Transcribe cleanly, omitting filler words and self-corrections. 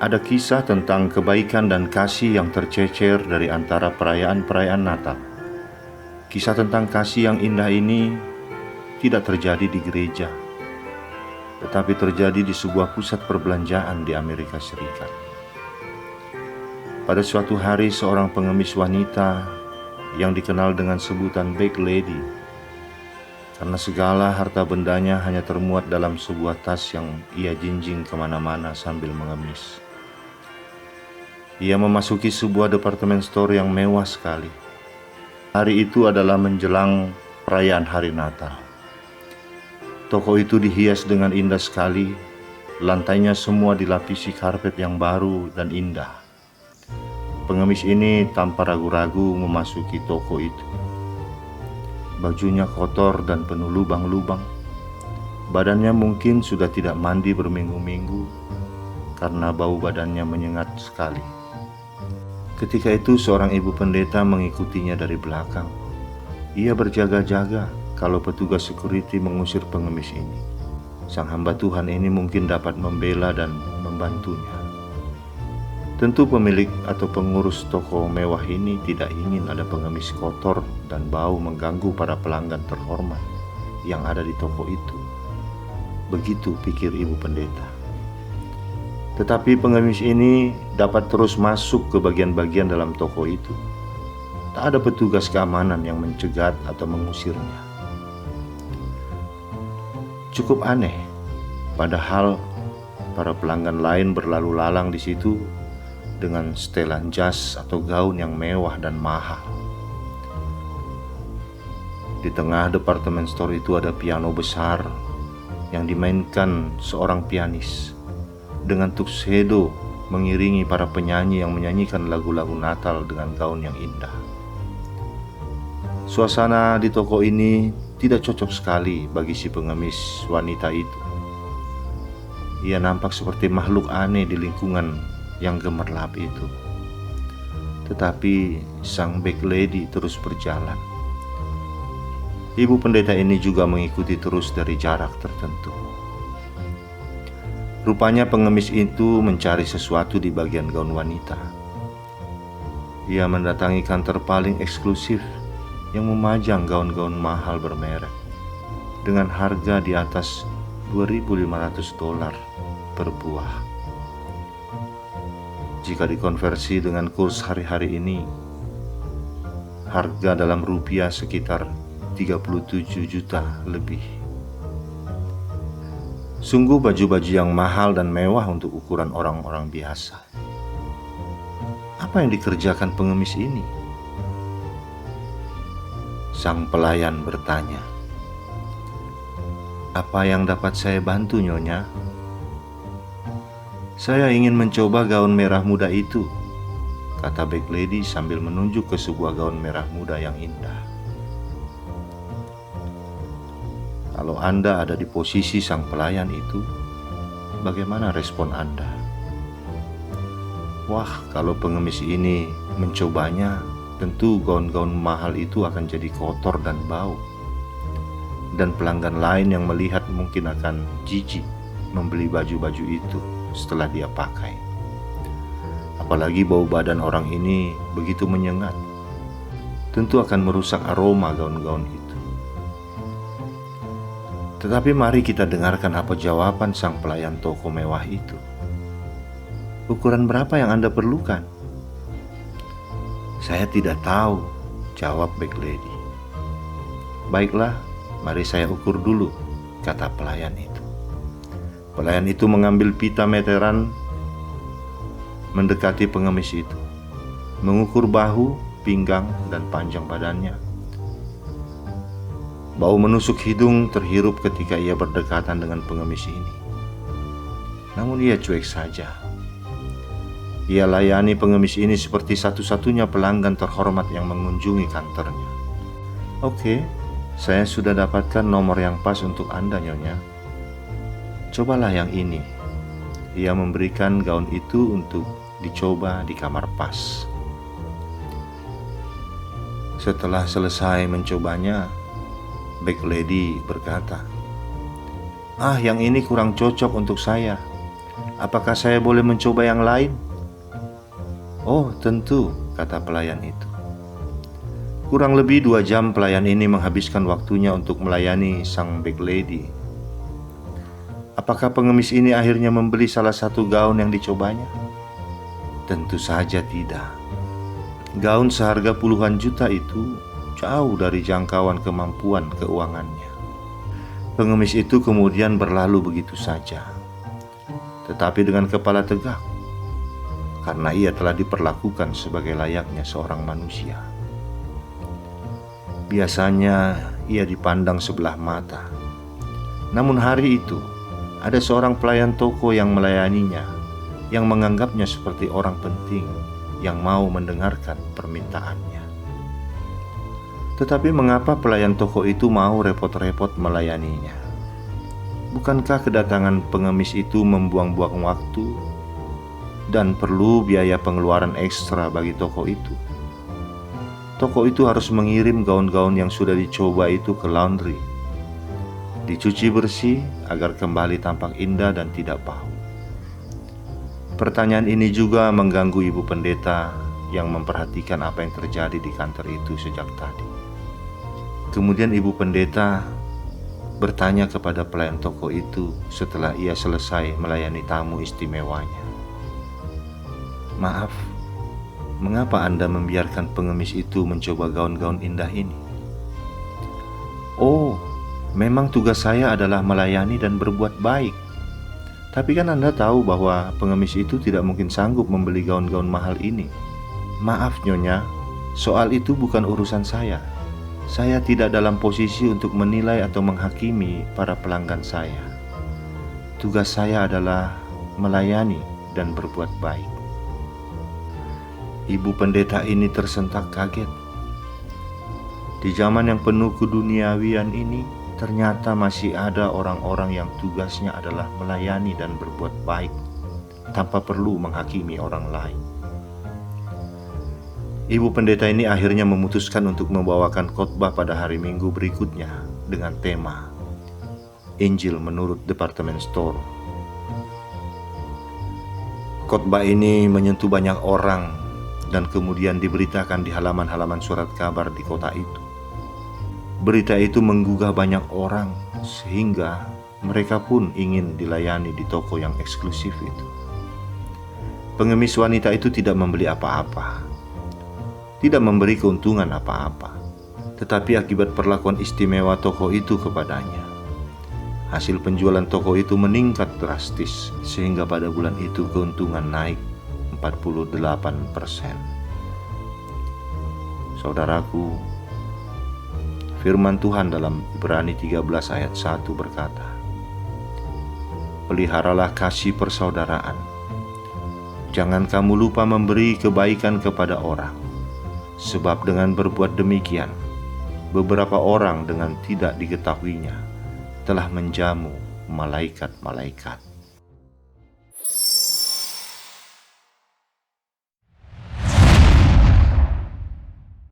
Ada kisah tentang kebaikan dan kasih yang tercecer dari antara perayaan-perayaan Natal. Kisah tentang kasih yang indah ini tidak terjadi di gereja, tetapi terjadi di sebuah pusat perbelanjaan di Amerika Serikat. Pada suatu hari, seorang pengemis wanita yang dikenal dengan sebutan Bag Lady, karena segala harta bendanya hanya termuat dalam sebuah tas yang ia jinjing kemana-mana sambil mengemis. Ia memasuki sebuah departemen store yang mewah sekali. Hari itu adalah menjelang perayaan hari Natal. Toko itu dihias dengan indah sekali. Lantainya semua dilapisi karpet yang baru dan indah. Pengemis ini tanpa ragu-ragu memasuki toko itu. Bajunya kotor dan penuh lubang-lubang. Badannya mungkin sudah tidak mandi berminggu-minggu karena bau badannya menyengat sekali. Ketika itu seorang ibu pendeta mengikutinya dari belakang. Ia berjaga-jaga kalau petugas security mengusir pengemis ini. Sang hamba Tuhan ini mungkin dapat membela dan membantunya. Tentu pemilik atau pengurus toko mewah ini tidak ingin ada pengemis kotor dan bau mengganggu para pelanggan terhormat yang ada di toko itu. Begitu pikir ibu pendeta. Tetapi pengemis ini dapat terus masuk ke bagian-bagian dalam toko itu. Tak ada petugas keamanan yang mencegat atau mengusirnya. Cukup aneh, padahal para pelanggan lain berlalu lalang di situ dengan setelan jas atau gaun yang mewah dan mahal. Di tengah departemen store itu ada piano besar yang dimainkan seorang pianis dengan tuxedo mengiringi para penyanyi yang menyanyikan lagu-lagu Natal dengan gaun yang indah. Suasana di toko ini tidak cocok sekali bagi si pengemis wanita itu. Ia nampak seperti makhluk aneh di lingkungan yang gemerlap itu. Tetapi sang Bag Lady terus berjalan. Ibu pendeta ini juga mengikuti terus dari jarak tertentu. Rupanya pengemis itu mencari sesuatu di bagian gaun wanita. Ia mendatangi kantor paling eksklusif yang memajang gaun-gaun mahal bermerek dengan harga di atas $2.500 per buah. Jika dikonversi dengan kurs hari-hari ini, harga dalam rupiah sekitar 37 juta lebih. Sungguh baju-baju yang mahal dan mewah untuk ukuran orang-orang biasa. Apa yang dikerjakan pengemis ini? Sang pelayan bertanya, "Apa yang dapat saya bantu, Nyonya?" "Saya ingin mencoba gaun merah muda itu," kata Bag Lady sambil menunjuk ke sebuah gaun merah muda yang indah. Kalau Anda ada di posisi sang pelayan itu, bagaimana respon Anda? Wah, kalau pengemis ini mencobanya, tentu gaun-gaun mahal itu akan jadi kotor dan bau. Dan pelanggan lain yang melihat mungkin akan jijik membeli baju-baju itu setelah dia pakai. Apalagi bau badan orang ini begitu menyengat. Tentu akan merusak aroma gaun-gaun itu. Tetapi mari kita dengarkan apa jawaban sang pelayan toko mewah itu. "Ukuran berapa yang Anda perlukan?" "Saya tidak tahu," jawab Bag Lady. "Baiklah, mari saya ukur dulu," kata pelayan itu. Pelayan itu mengambil pita meteran mendekati pengemis itu, mengukur bahu, pinggang, dan panjang badannya. Bau menusuk hidung terhirup ketika ia berdekatan dengan pengemis ini. Namun ia cuek saja. Ia layani pengemis ini seperti satu-satunya pelanggan terhormat yang mengunjungi kantornya. "Oke, saya sudah dapatkan nomor yang pas untuk Anda, Nyonya. Cobalah yang ini." Ia memberikan gaun itu untuk dicoba di kamar pas. Setelah selesai mencobanya, Bag Lady berkata, "Ah, yang ini kurang cocok untuk saya. Apakah saya boleh mencoba yang lain?" "Oh, tentu," kata pelayan itu. Kurang lebih 2 jam pelayan ini menghabiskan waktunya untuk melayani sang bag lady. Apakah pengemis ini akhirnya membeli salah satu gaun yang dicobanya? Tentu saja tidak. Gaun seharga puluhan juta itu jauh dari jangkauan kemampuan keuangannya. Pengemis itu kemudian berlalu begitu saja, tetapi dengan kepala tegak, karena ia telah diperlakukan sebagai layaknya seorang manusia. Biasanya ia dipandang sebelah mata. Namun hari itu, ada seorang pelayan toko yang melayaninya, yang menganggapnya seperti orang penting yang mau mendengarkan permintaannya. Tetapi mengapa pelayan toko itu mau repot-repot melayaninya? Bukankah kedatangan pengemis itu membuang-buang waktu dan perlu biaya pengeluaran ekstra bagi toko itu? Toko itu harus mengirim gaun-gaun yang sudah dicoba itu ke laundry, dicuci bersih agar kembali tampak indah dan tidak bau. Pertanyaan ini juga mengganggu ibu pendeta yang memperhatikan apa yang terjadi di kantor itu sejak tadi. Kemudian ibu pendeta bertanya kepada pelayan toko itu setelah ia selesai melayani tamu istimewanya, "Maaf, mengapa Anda membiarkan pengemis itu mencoba gaun-gaun indah ini?" "Oh, memang tugas saya adalah melayani dan berbuat baik. Tapi kan Anda tahu bahwa pengemis itu tidak mungkin sanggup membeli gaun-gaun mahal ini." "Maaf Nyonya, soal itu bukan urusan saya. Saya tidak dalam posisi untuk menilai atau menghakimi para pelanggan saya. Tugas saya adalah melayani dan berbuat baik." Ibu pendeta ini tersentak kaget. Di zaman yang penuh keduniawian ini, ternyata masih ada orang-orang yang tugasnya adalah melayani dan berbuat baik tanpa perlu menghakimi orang lain. Ibu pendeta ini akhirnya memutuskan untuk membawakan khotbah pada hari Minggu berikutnya dengan tema Injil menurut Department Store. Khotbah ini menyentuh banyak orang dan kemudian diberitakan di halaman-halaman surat kabar di kota itu. Berita itu menggugah banyak orang sehingga mereka pun ingin dilayani di toko yang eksklusif itu. Pengemis wanita itu tidak membeli apa-apa, tidak memberi keuntungan apa-apa, tetapi akibat perlakuan istimewa toko itu kepadanya, hasil penjualan toko itu meningkat drastis sehingga pada bulan itu keuntungan naik 48%. Saudaraku, firman Tuhan dalam Ibrani 13 ayat 1 berkata, "Peliharalah kasih persaudaraan. Jangan kamu lupa memberi kebaikan kepada orang, sebab dengan berbuat demikian, beberapa orang dengan tidak diketahuinya telah menjamu malaikat-malaikat."